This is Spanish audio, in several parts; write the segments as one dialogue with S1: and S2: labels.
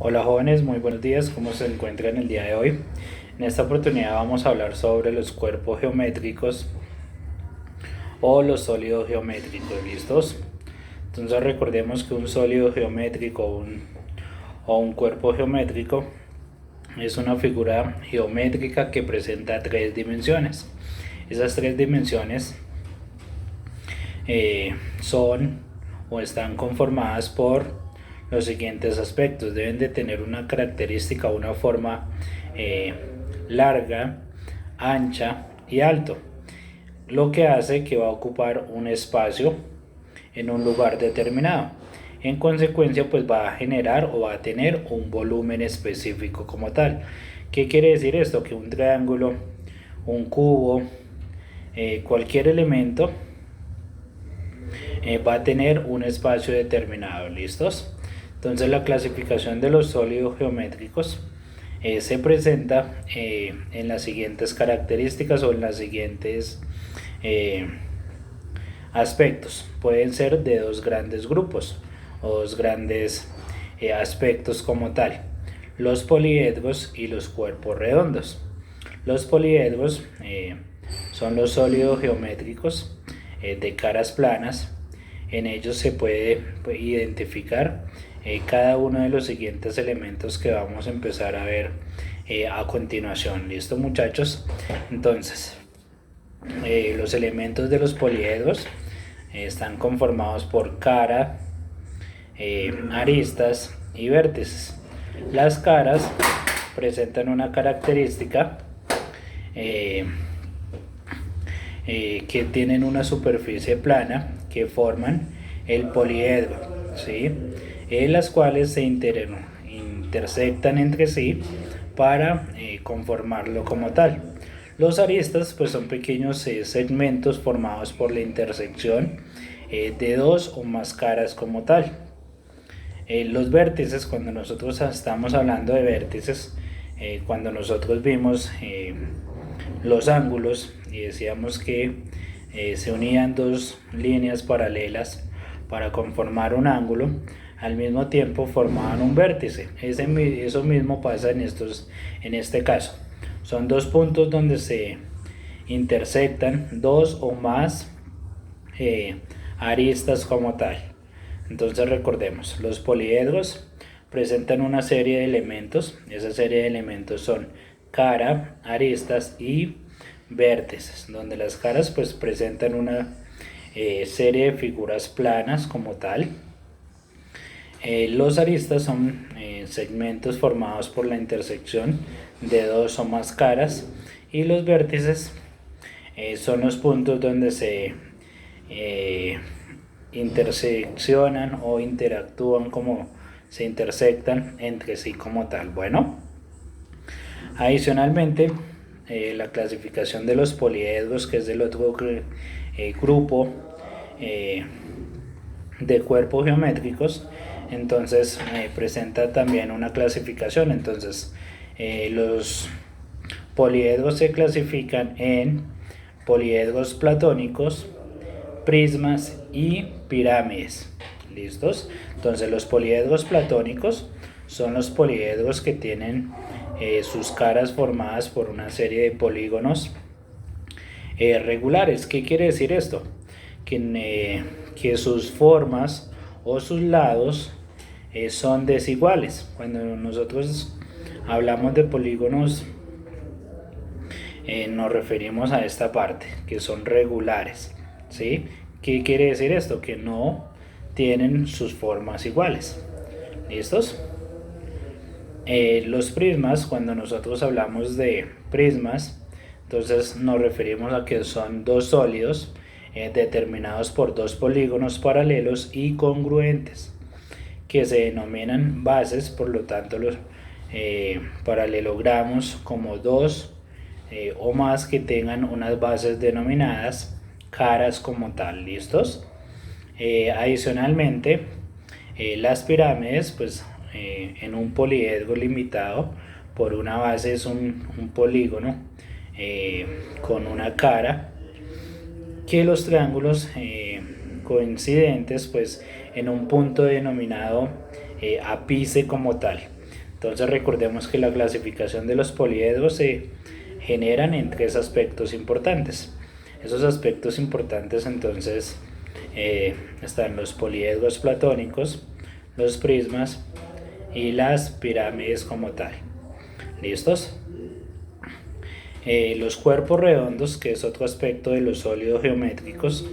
S1: Hola jóvenes, muy buenos días, ¿cómo se encuentran el día de hoy? En esta oportunidad vamos a hablar sobre los cuerpos geométricos o los sólidos geométricos, ¿listos? Entonces recordemos que un sólido geométrico o un cuerpo geométrico es una figura geométrica que presenta tres dimensiones. Esas tres dimensiones son o están conformadas por los siguientes aspectos. Deben de tener una característica, una forma larga, ancha y alto, lo que hace que va a ocupar un espacio en un lugar determinado. En consecuencia, pues va a generar o va a tener un volumen específico como tal. ¿Qué quiere decir esto? Que un triángulo, un cubo, cualquier elemento va a tener un espacio determinado, ¿listos? Entonces la clasificación de los sólidos geométricos se presenta en las siguientes características o en las siguientes aspectos. Pueden ser de dos grandes grupos o dos grandes aspectos como tal: los poliedros y los cuerpos redondos. Los poliedros son los sólidos geométricos de caras planas. En ellos se puede identificar cada uno de los siguientes elementos que vamos a empezar a ver a continuación. ¿Listo, muchachos? Entonces, los elementos de los poliedros están conformados por cara, aristas y vértices. Las caras presentan una característica que tienen una superficie plana que forman el poliedro, ¿sí? Las cuales se intersectan entre sí para conformarlo como tal. Los aristas pues son pequeños segmentos formados por la intersección de dos o más caras como tal. Los vértices, cuando nosotros estamos hablando de vértices, cuando nosotros vimos los ángulos y decíamos que se unían dos líneas paralelas para conformar un ángulo, al mismo tiempo formaban un vértice. Eso mismo pasa en este caso. Son dos puntos donde se intersectan dos o más aristas como tal. Entonces recordemos, los poliedros presentan una serie de elementos. Esa serie de elementos son cara, aristas y vértices, donde las caras pues presentan una serie de figuras planas como tal. Los aristas son segmentos formados por la intersección de dos o más caras, y los vértices son los puntos donde se interseccionan o interactúan, como se intersectan entre sí como tal. Bueno, adicionalmente, la clasificación de los poliedros, que es el otro grupo de cuerpos geométricos, entonces presenta también una clasificación. Entonces los poliedros se clasifican en poliedros platónicos, prismas y pirámides. ¿Listos? Entonces los poliedros platónicos son los poliedros que tienen sus caras formadas por una serie de polígonos regulares. ¿Qué quiere decir esto? Que sus formas o sus lados son desiguales. Cuando nosotros hablamos de polígonos nos referimos a esta parte, que son regulares, ¿sí? ¿Qué quiere decir esto? Que no tienen sus formas iguales. ¿Listos? Los prismas, cuando nosotros hablamos de prismas, entonces nos referimos a que son dos sólidos determinados por dos polígonos paralelos y congruentes, que se denominan bases. Por lo tanto, los paralelogramos como dos o más que tengan unas bases denominadas caras como tal. ¿Listos? Adicionalmente, las pirámides, pues en un poliedro limitado por una base, es un polígono con una cara, que los triángulos coincidentes pues en un punto denominado ápice como tal. Entonces recordemos que la clasificación de los poliedros se generan en tres aspectos importantes. Esos aspectos importantes entonces están los poliedros platónicos, los prismas y las pirámides como tal. ¿Listos? Los cuerpos redondos, que es otro aspecto de los sólidos geométricos,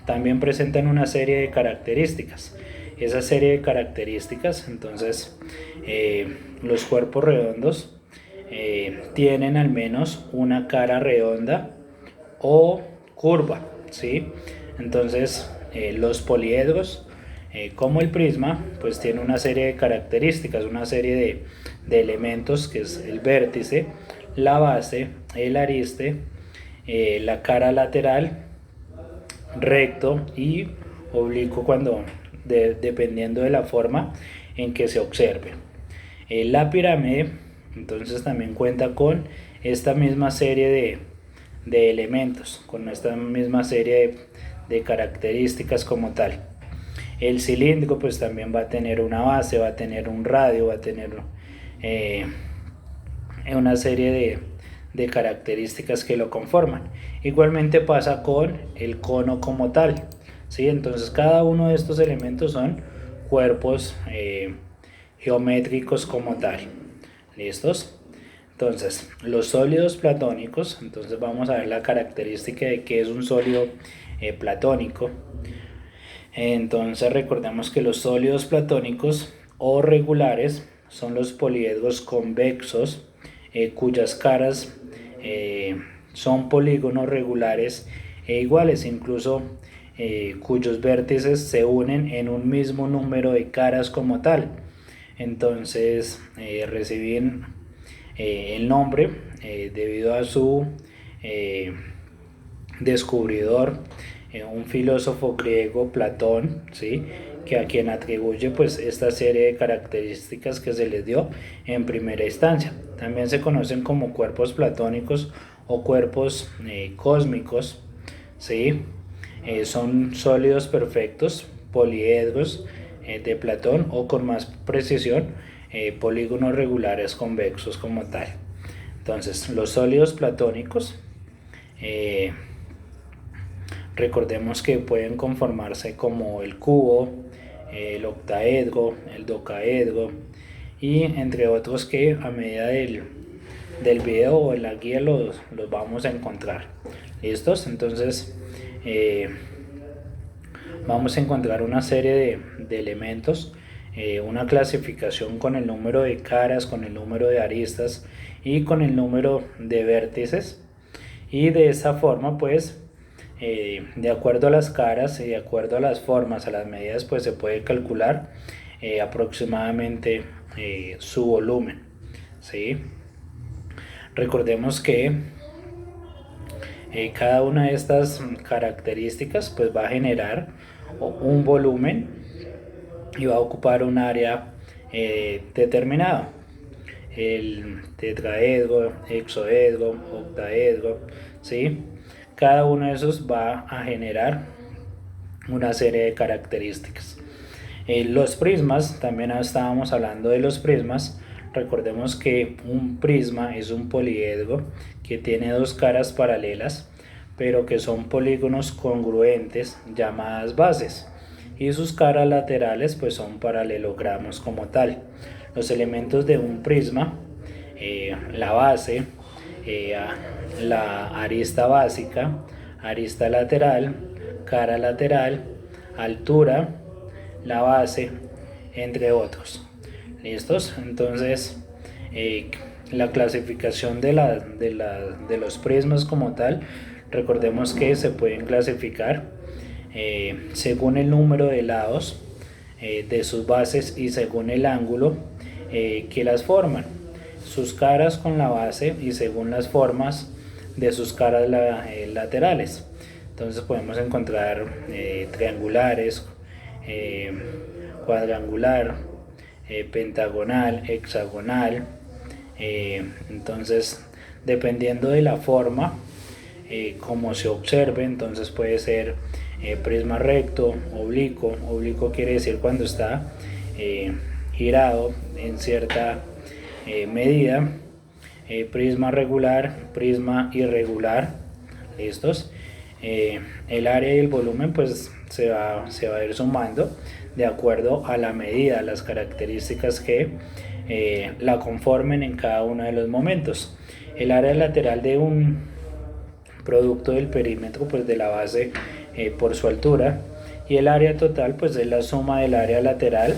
S1: también presentan una serie de características. Esa serie de características, entonces, los cuerpos redondos tienen al menos una cara redonda o curva, ¿sí? Entonces, los poliedros, como el prisma, pues tiene una serie de características, una serie de elementos, que es el vértice, la base, el ariste, la cara lateral, recto y oblicuo dependiendo de la forma en que se observe. La pirámide entonces también cuenta con esta misma serie de elementos, con esta misma serie de características como tal. El cilindro pues también va a tener una base, va a tener un radio, va a tener una serie de características que lo conforman. Igualmente pasa con el cono como tal, ¿sí? Entonces cada uno de estos elementos son cuerpos geométricos como tal. ¿Listos? Entonces, los sólidos platónicos, entonces vamos a ver la característica de qué es un sólido platónico. Entonces recordemos que los sólidos platónicos o regulares son los poliedros convexos cuyas caras son polígonos regulares e iguales, incluso cuyos vértices se unen en un mismo número de caras como tal. Entonces reciben el nombre debido a su descubridor, un filósofo griego, Platón, ¿sí? Que a quien atribuye pues esta serie de características que se les dio en primera instancia. También se conocen como cuerpos platónicos o cuerpos cósmicos, ¿sí? Son sólidos perfectos, poliedros de Platón, o con más precisión polígonos regulares convexos como tal. Entonces los sólidos platónicos recordemos que pueden conformarse como el cubo, el octaedro, el docaedro y entre otros que a medida del video o en la guía los vamos a encontrar. ¿Listos? Entonces vamos a encontrar una serie de elementos, una clasificación con el número de caras, con el número de aristas y con el número de vértices, y de esa forma pues de acuerdo a las caras y de acuerdo a las formas, a las medidas, pues se puede calcular aproximadamente su volumen, ¿sí? Recordemos que cada una de estas características pues va a generar un volumen y va a ocupar un área determinado. El tetraedro, hexaedro, octaedro, ¿sí? Cada uno de esos va a generar una serie de características. Los prismas, también estábamos hablando de los prismas. Recordemos que un prisma es un poliedro que tiene dos caras paralelas, pero que son polígonos congruentes llamadas bases, y sus caras laterales pues son paralelogramos como tal. Los elementos de un prisma, la base, la arista básica, arista lateral, cara lateral, altura, la base, entre otros. ¿Listos? Entonces la clasificación de los prismas como tal, recordemos que se pueden clasificar según el número de lados de sus bases y según el ángulo que las forman, sus caras con la base y según las formas de sus caras laterales. Entonces podemos encontrar triangulares, cuadrangular, pentagonal, hexagonal. Entonces dependiendo de la forma como se observe, entonces puede ser prisma recto, oblicuo. Oblicuo quiere decir cuando está girado en cierta medida, prisma regular, prisma irregular. ¿Listos? El área y el volumen pues se va a ir sumando de acuerdo a la medida, a las características que la conformen en cada uno de los momentos. El área lateral de un producto del perímetro pues de la base por su altura, y el área total pues es la suma del área lateral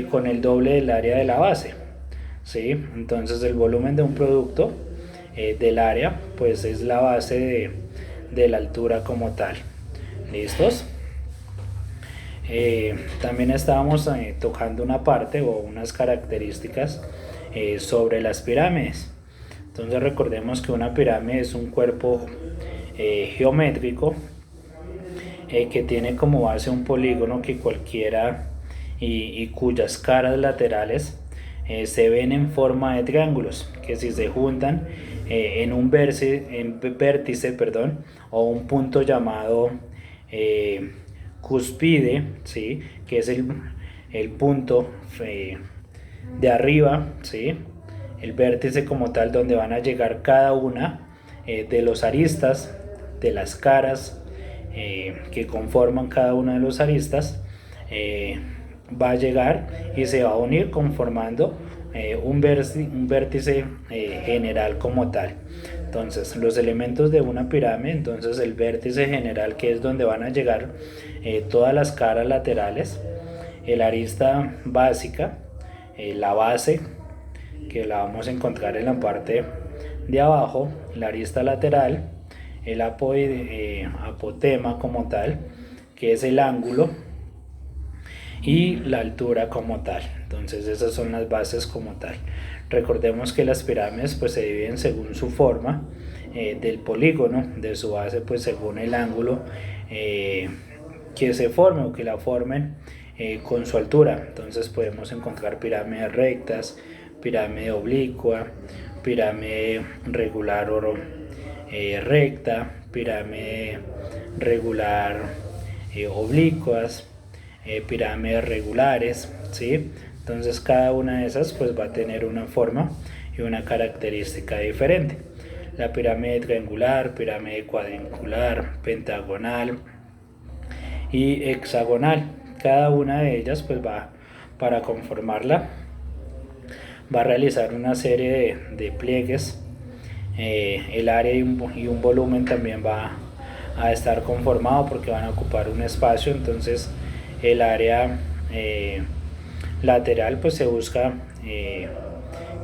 S1: con el doble del área de la base, ¿sí? Entonces el volumen de un producto del área pues es la base de la altura como tal. ¿Listos? También estábamos tocando una parte o unas características sobre las pirámides. Entonces recordemos que una pirámide es un cuerpo geométrico que tiene como base un polígono que cualquiera y cuyas caras laterales se ven en forma de triángulos que si se juntan en un vértice, o un punto llamado cúspide, ¿sí? Que es el punto de arriba, ¿sí? El vértice como tal donde van a llegar cada una de los aristas, de las caras que conforman cada una de los aristas, va a llegar y se va a unir conformando un vértice general como tal. Entonces los elementos de una pirámide, entonces el vértice general, que es donde van a llegar todas las caras laterales, el arista básica, la base, que la vamos a encontrar en la parte de abajo, la arista lateral, el apotema como tal, que es el ángulo, y la altura como tal. Entonces esas son las bases como tal. Recordemos que las pirámides pues se dividen según su forma del polígono, de su base pues según el ángulo que se forme o que la formen con su altura. Entonces podemos encontrar pirámides rectas, pirámide oblicua, pirámide regular o recta, pirámide regular oblicuas, pirámides regulares, ¿sí? Entonces cada una de esas pues va a tener una forma y una característica diferente. La pirámide triangular, pirámide cuadrangular, pentagonal y hexagonal, cada una de ellas pues va, para conformarla, va a realizar una serie de pliegues. El área y un volumen también va a estar conformado porque van a ocupar un espacio. Entonces el área lateral pues se busca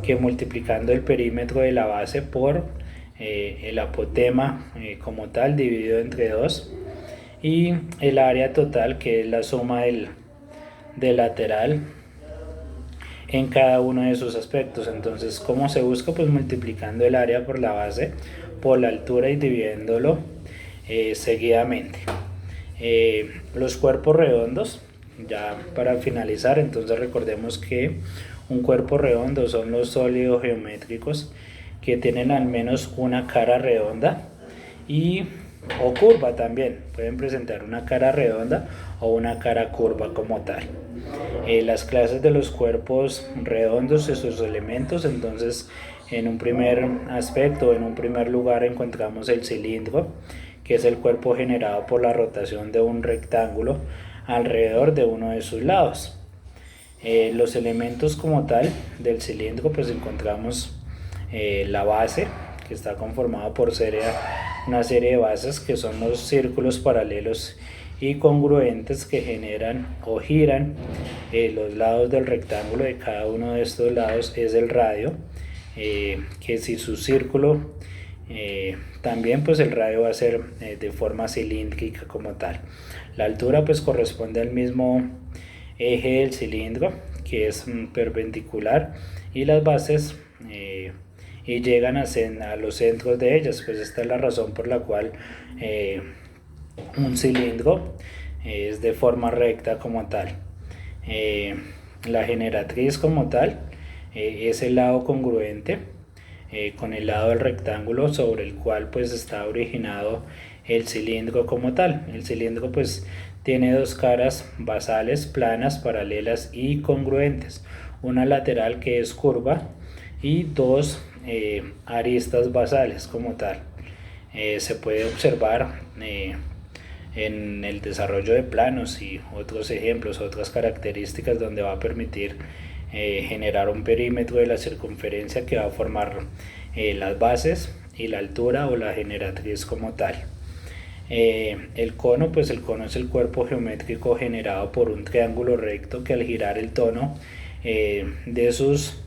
S1: que multiplicando el perímetro de la base por el apotema como tal dividido entre 2, y el área total, que es la suma del lateral en cada uno de sus aspectos. Entonces, ¿cómo se busca? Pues multiplicando el área por la base, por la altura y dividiéndolo seguidamente. Los cuerpos redondos, ya para finalizar, entonces recordemos que un cuerpo redondo son los sólidos geométricos que tienen al menos una cara redonda o curva también. Pueden presentar una cara redonda o una cara curva como tal. Las clases de los cuerpos redondos y sus elementos, entonces en un primer aspecto, en un primer lugar encontramos el cilindro, que es el cuerpo generado por la rotación de un rectángulo alrededor de uno de sus lados. Los elementos como tal del cilindro pues encontramos la base, que está conformada por una serie de bases que son los círculos paralelos y congruentes que generan o giran los lados del rectángulo. De cada uno de estos lados es el radio, que si su círculo también pues el radio va a ser de forma cilíndrica como tal. La altura pues corresponde al mismo eje del cilindro, que es perpendicular, y las bases y llegan a los centros de ellas. Pues esta es la razón por la cual un cilindro es de forma recta como tal. La generatriz como tal es el lado congruente con el lado del rectángulo sobre el cual pues está originado el cilindro como tal. El cilindro pues tiene dos caras basales planas, paralelas y congruentes, una lateral que es curva y dos aristas basales como tal. Se puede observar en el desarrollo de planos y otros ejemplos, otras características donde va a permitir generar un perímetro de la circunferencia que va a formar las bases y la altura o la generatriz como tal. El cono, pues el cono es el cuerpo geométrico generado por un triángulo recto que al girar el tono de sus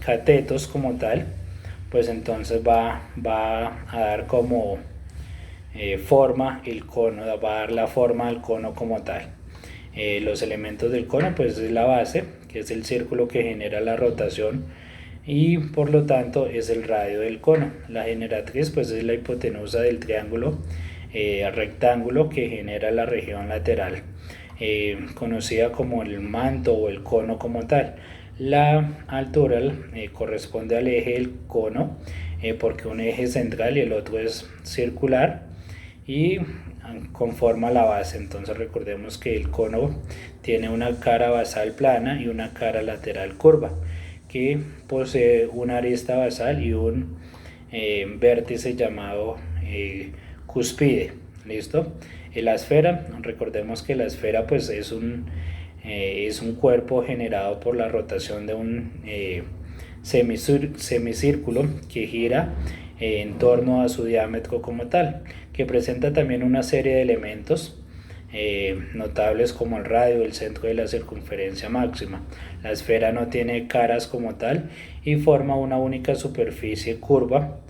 S1: catetos como tal, pues entonces va a dar como forma el cono, va a dar la forma al cono como tal. Los elementos del cono pues es la base, que es el círculo que genera la rotación y por lo tanto es el radio del cono. La generatriz pues es la hipotenusa del triángulo rectángulo que genera la región lateral, conocida como el manto o el cono como tal. La altura corresponde al eje del cono, porque un eje es central y el otro es circular y conforma la base. Entonces recordemos que el cono tiene una cara basal plana y una cara lateral curva, que posee una arista basal y un vértice llamado cúspide. ¿Listo? La esfera, recordemos que la esfera pues es un cuerpo generado por la rotación de un semicírculo que gira en torno a su diámetro como tal, que presenta también una serie de elementos notables como el radio, el centro de la circunferencia máxima. La esfera no tiene caras como tal y forma una única superficie curva,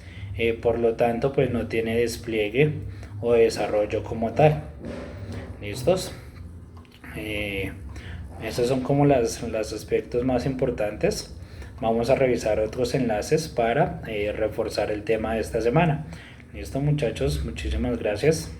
S1: por lo tanto pues no tiene despliegue o desarrollo como tal. ¿Listos? Esos son como los aspectos más importantes. Vamos a revisar otros enlaces para reforzar el tema de esta semana. Listo, muchachos, muchísimas gracias.